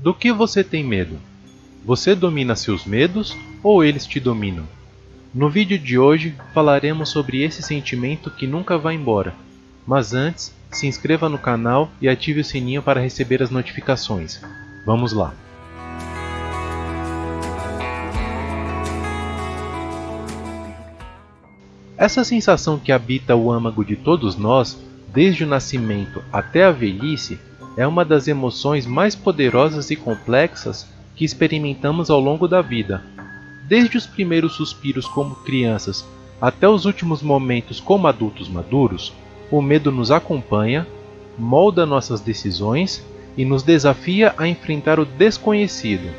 Do que você tem medo? Você domina seus medos ou eles te dominam? No vídeo de hoje falaremos sobre esse sentimento que nunca vai embora. Mas antes, se inscreva no canal e ative o sininho para receber as notificações. Vamos lá! Essa sensação que habita o âmago de todos nós, desde o nascimento até a velhice, é uma das emoções mais poderosas e complexas que experimentamos ao longo da vida. Desde os primeiros suspiros como crianças até os últimos momentos como adultos maduros, o medo nos acompanha, molda nossas decisões e nos desafia a enfrentar o desconhecido.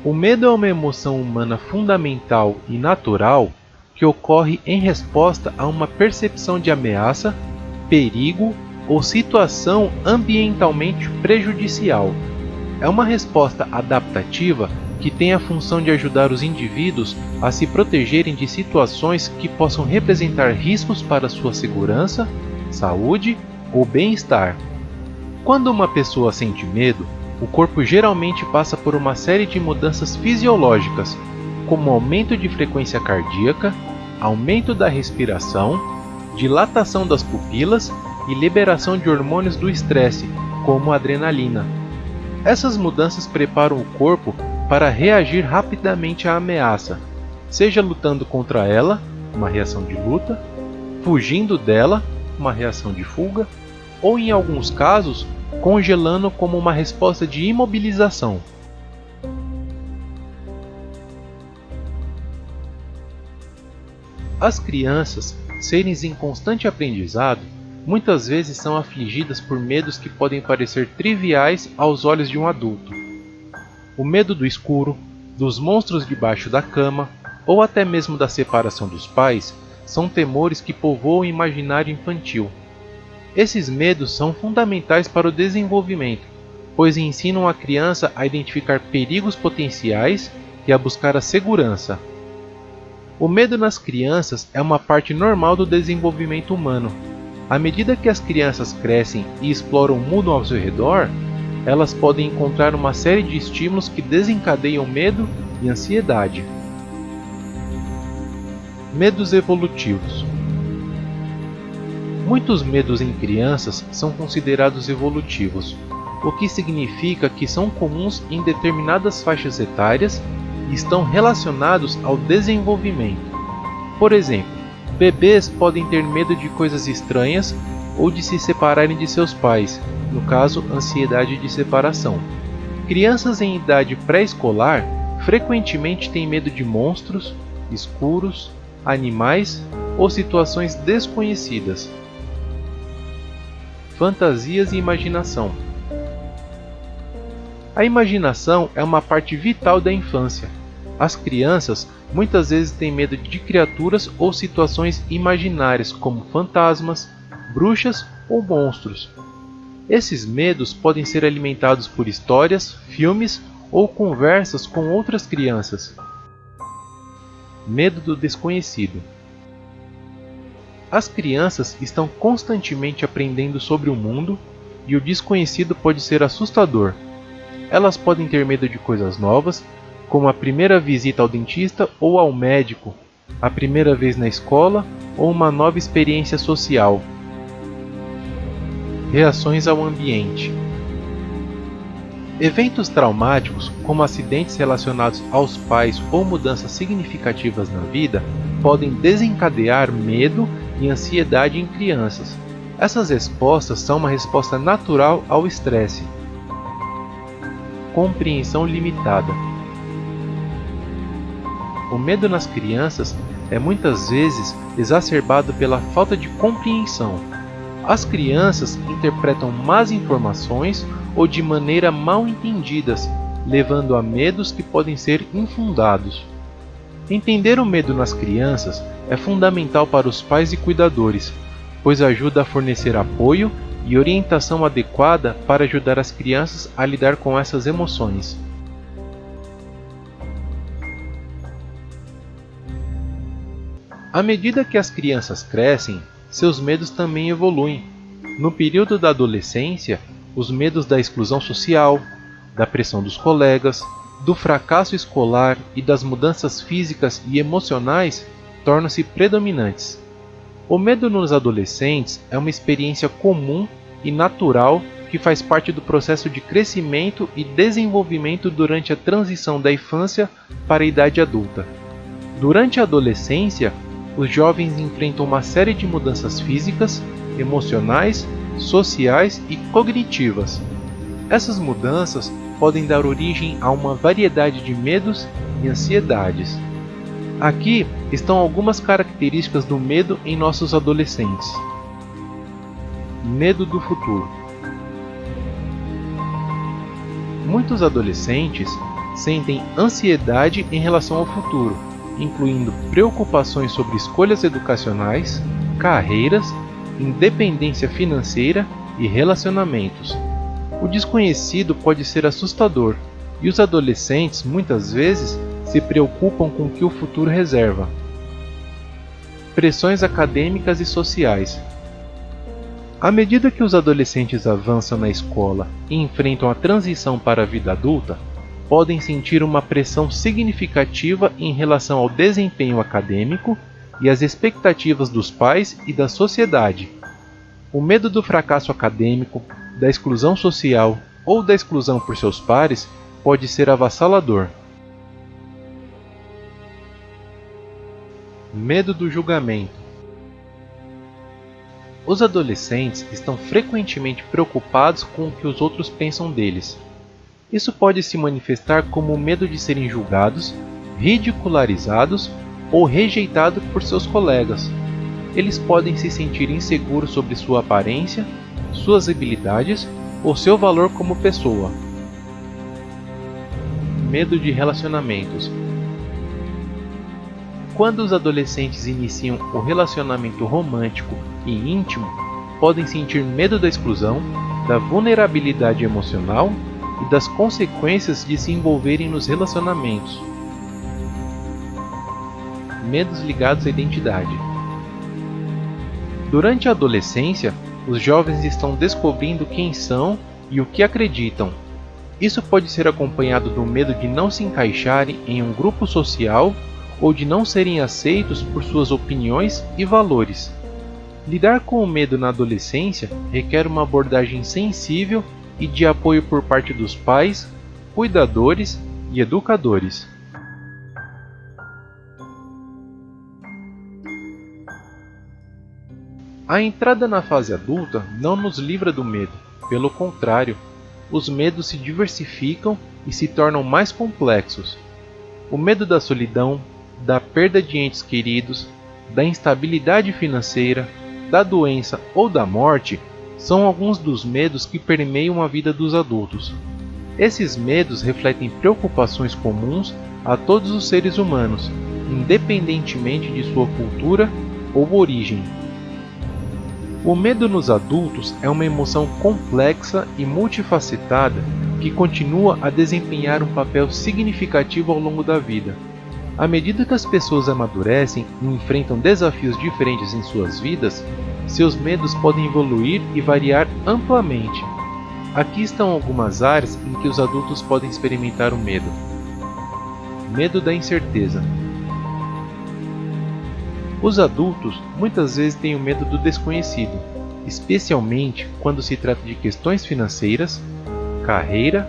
O medo é uma emoção humana fundamental e natural que ocorre em resposta a uma percepção de ameaça, perigo ou situação ambientalmente prejudicial. É uma resposta adaptativa que tem a função de ajudar os indivíduos a se protegerem de situações que possam representar riscos para sua segurança, saúde ou bem-estar. Quando uma pessoa sente medo, o corpo geralmente passa por uma série de mudanças fisiológicas, como aumento de frequência cardíaca, aumento da respiração, dilatação das pupilas e liberação de hormônios do estresse, como a adrenalina. Essas mudanças preparam o corpo para reagir rapidamente à ameaça, seja lutando contra ela, uma reação de luta, fugindo dela, uma reação de fuga, ou em alguns casos, congelando como uma resposta de imobilização. As crianças, seres em constante aprendizado, muitas vezes são afligidas por medos que podem parecer triviais aos olhos de um adulto. O medo do escuro, dos monstros debaixo da cama, ou até mesmo da separação dos pais, são temores que povoam o imaginário infantil. Esses medos são fundamentais para o desenvolvimento, pois ensinam a criança a identificar perigos potenciais e a buscar a segurança. O medo nas crianças é uma parte normal do desenvolvimento humano. À medida que as crianças crescem e exploram o mundo ao seu redor, elas podem encontrar uma série de estímulos que desencadeiam medo e ansiedade. Medos evolutivos. Muitos medos em crianças são considerados evolutivos, o que significa que são comuns em determinadas faixas etárias e estão relacionados ao desenvolvimento. Por exemplo, bebês podem ter medo de coisas estranhas ou de se separarem de seus pais, no caso, ansiedade de separação. Crianças em idade pré-escolar frequentemente têm medo de monstros, escuros, animais ou situações desconhecidas. Fantasias e imaginação. A imaginação é uma parte vital da infância. As crianças muitas vezes têm medo de criaturas ou situações imaginárias, como fantasmas, bruxas ou monstros. Esses medos podem ser alimentados por histórias, filmes ou conversas com outras crianças. Medo do desconhecido. As crianças estão constantemente aprendendo sobre o mundo e o desconhecido pode ser assustador. Elas podem ter medo de coisas novas, como a primeira visita ao dentista ou ao médico, a primeira vez na escola ou uma nova experiência social. Reações ao ambiente. Eventos traumáticos, como acidentes relacionados aos pais ou mudanças significativas na vida, podem desencadear medo e ansiedade em crianças. Essas respostas são uma resposta natural ao estresse. Compreensão limitada. O medo nas crianças é muitas vezes exacerbado pela falta de compreensão. As crianças interpretam más informações ou de maneira mal entendidas, levando a medos que podem ser infundados. Entender o medo nas crianças é fundamental para os pais e cuidadores, pois ajuda a fornecer apoio e orientação adequada para ajudar as crianças a lidar com essas emoções. À medida que as crianças crescem, seus medos também evoluem. No período da adolescência, os medos da exclusão social, da pressão dos colegas, do fracasso escolar e das mudanças físicas e emocionais tornam-se predominantes. O medo nos adolescentes é uma experiência comum e natural que faz parte do processo de crescimento e desenvolvimento durante a transição da infância para a idade adulta. Durante a adolescência, os jovens enfrentam uma série de mudanças físicas, emocionais, sociais e cognitivas. Essas mudanças podem dar origem a uma variedade de medos e ansiedades. Aqui estão algumas características do medo em nossos adolescentes. Medo do futuro. Muitos adolescentes sentem ansiedade em relação ao futuro, incluindo preocupações sobre escolhas educacionais, carreiras, independência financeira e relacionamentos. O desconhecido pode ser assustador, e os adolescentes muitas vezes se preocupam com o que o futuro reserva. Pressões acadêmicas e sociais. À medida que os adolescentes avançam na escola e enfrentam a transição para a vida adulta, podem sentir uma pressão significativa em relação ao desempenho acadêmico e às expectativas dos pais e da sociedade. O medo do fracasso acadêmico, da exclusão social ou da exclusão por seus pares pode ser avassalador. Medo do julgamento. Os adolescentes estão frequentemente preocupados com o que os outros pensam deles. Isso pode se manifestar como o medo de serem julgados, ridicularizados ou rejeitados por seus colegas. Eles podem se sentir inseguros sobre sua aparência, suas habilidades ou seu valor como pessoa. Medo de relacionamentos. Quando os adolescentes iniciam o relacionamento romântico e íntimo, podem sentir medo da exclusão, da vulnerabilidade emocional e das consequências de se envolverem nos relacionamentos. Medos ligados à identidade. Durante a adolescência, os jovens estão descobrindo quem são e o que acreditam. Isso pode ser acompanhado do medo de não se encaixarem em um grupo social ou de não serem aceitos por suas opiniões e valores. Lidar com o medo na adolescência requer uma abordagem sensível e de apoio por parte dos pais, cuidadores e educadores. A entrada na fase adulta não nos livra do medo, pelo contrário, os medos se diversificam e se tornam mais complexos. O medo da solidão, da perda de entes queridos, da instabilidade financeira, da doença ou da morte são alguns dos medos que permeiam a vida dos adultos. Esses medos refletem preocupações comuns a todos os seres humanos, independentemente de sua cultura ou origem. O medo nos adultos é uma emoção complexa e multifacetada que continua a desempenhar um papel significativo ao longo da vida. À medida que as pessoas amadurecem e enfrentam desafios diferentes em suas vidas, seus medos podem evoluir e variar amplamente. Aqui estão algumas áreas em que os adultos podem experimentar o medo. Medo da incerteza. Os adultos muitas vezes têm o medo do desconhecido, especialmente quando se trata de questões financeiras, carreira,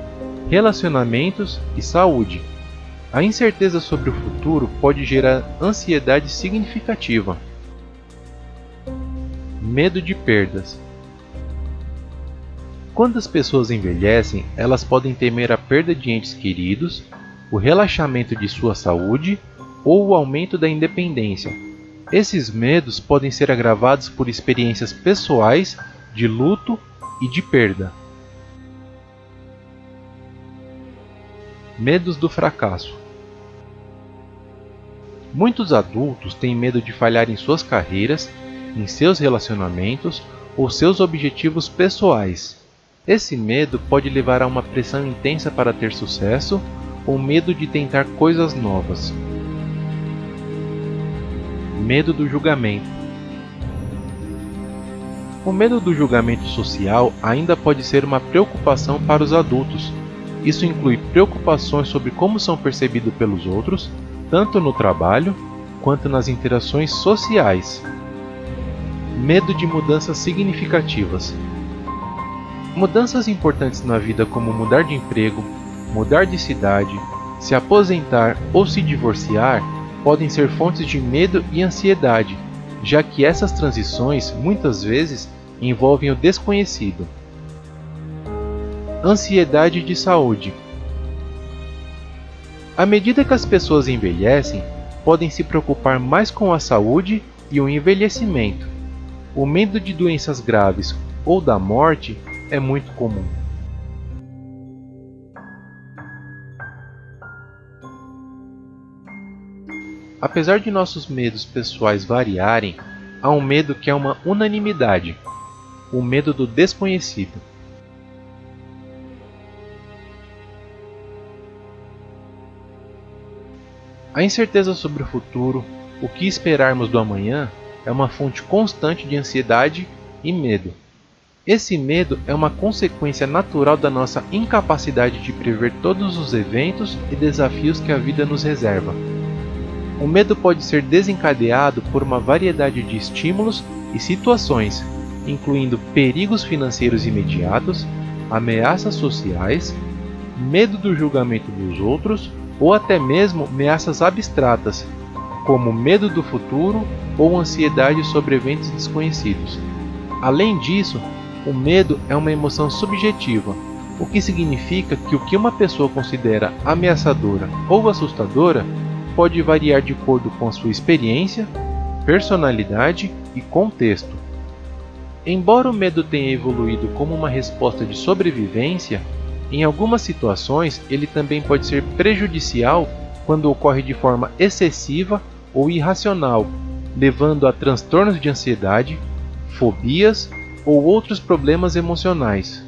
relacionamentos e saúde. A incerteza sobre o futuro pode gerar ansiedade significativa. Medo de perdas. Quando as pessoas envelhecem, elas podem temer a perda de entes queridos, o relaxamento de sua saúde ou o aumento da independência. Esses medos podem ser agravados por experiências pessoais de luto e de perda. Medos do fracasso. Muitos adultos têm medo de falhar em suas carreiras, em seus relacionamentos ou seus objetivos pessoais. Esse medo pode levar a uma pressão intensa para ter sucesso ou medo de tentar coisas novas. Medo do julgamento. O medo do julgamento social ainda pode ser uma preocupação para os adultos, Isso inclui preocupações sobre como são percebidos pelos outros, tanto no trabalho quanto nas interações sociais. Medo de mudanças significativas. Mudanças importantes na vida, como mudar de emprego, mudar de cidade, se aposentar ou se divorciar, podem ser fontes de medo e ansiedade, já que essas transições muitas vezes envolvem o desconhecido. Ansiedade de saúde. À medida que as pessoas envelhecem, podem se preocupar mais com a saúde e o envelhecimento. O medo de doenças graves ou da morte é muito comum. Apesar de nossos medos pessoais variarem, há um medo que é uma unanimidade: o medo do desconhecido. A incerteza sobre o futuro, o que esperarmos do amanhã, é uma fonte constante de ansiedade e medo. Esse medo é uma consequência natural da nossa incapacidade de prever todos os eventos e desafios que a vida nos reserva. O medo pode ser desencadeado por uma variedade de estímulos e situações, incluindo perigos financeiros imediatos, ameaças sociais, medo do julgamento dos outros ou até mesmo ameaças abstratas, como medo do futuro ou ansiedade sobre eventos desconhecidos. Além disso, o medo é uma emoção subjetiva, o que significa que o que uma pessoa considera ameaçadora ou assustadora pode variar de acordo com a sua experiência, personalidade e contexto. Embora o medo tenha evoluído como uma resposta de sobrevivência, em algumas situações ele também pode ser prejudicial quando ocorre de forma excessiva ou irracional, levando a transtornos de ansiedade, fobias ou outros problemas emocionais.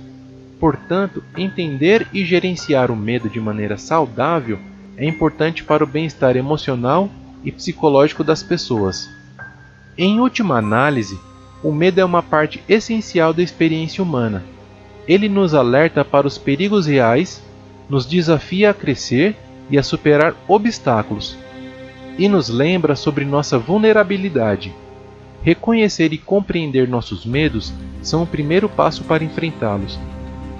Portanto, entender e gerenciar o medo de maneira saudável é importante para o bem-estar emocional e psicológico das pessoas. Em última análise, o medo é uma parte essencial da experiência humana. Ele nos alerta para os perigos reais, nos desafia a crescer e a superar obstáculos, e nos lembra sobre nossa vulnerabilidade. Reconhecer e compreender nossos medos são o primeiro passo para enfrentá-los,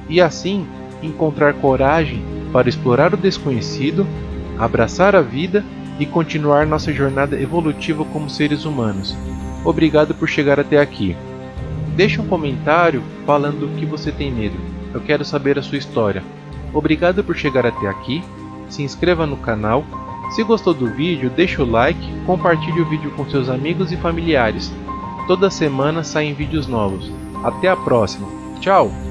e assim encontrar coragem para explorar o desconhecido, abraçar a vida e continuar nossa jornada evolutiva como seres humanos. Obrigado por chegar até aqui. Deixe um comentário falando do que você tem medo. Eu quero saber a sua história. Obrigado por chegar até aqui. Se inscreva no canal. Se gostou do vídeo, deixe o like, compartilhe o vídeo com seus amigos e familiares. Toda semana saem vídeos novos. Até a próxima. Tchau!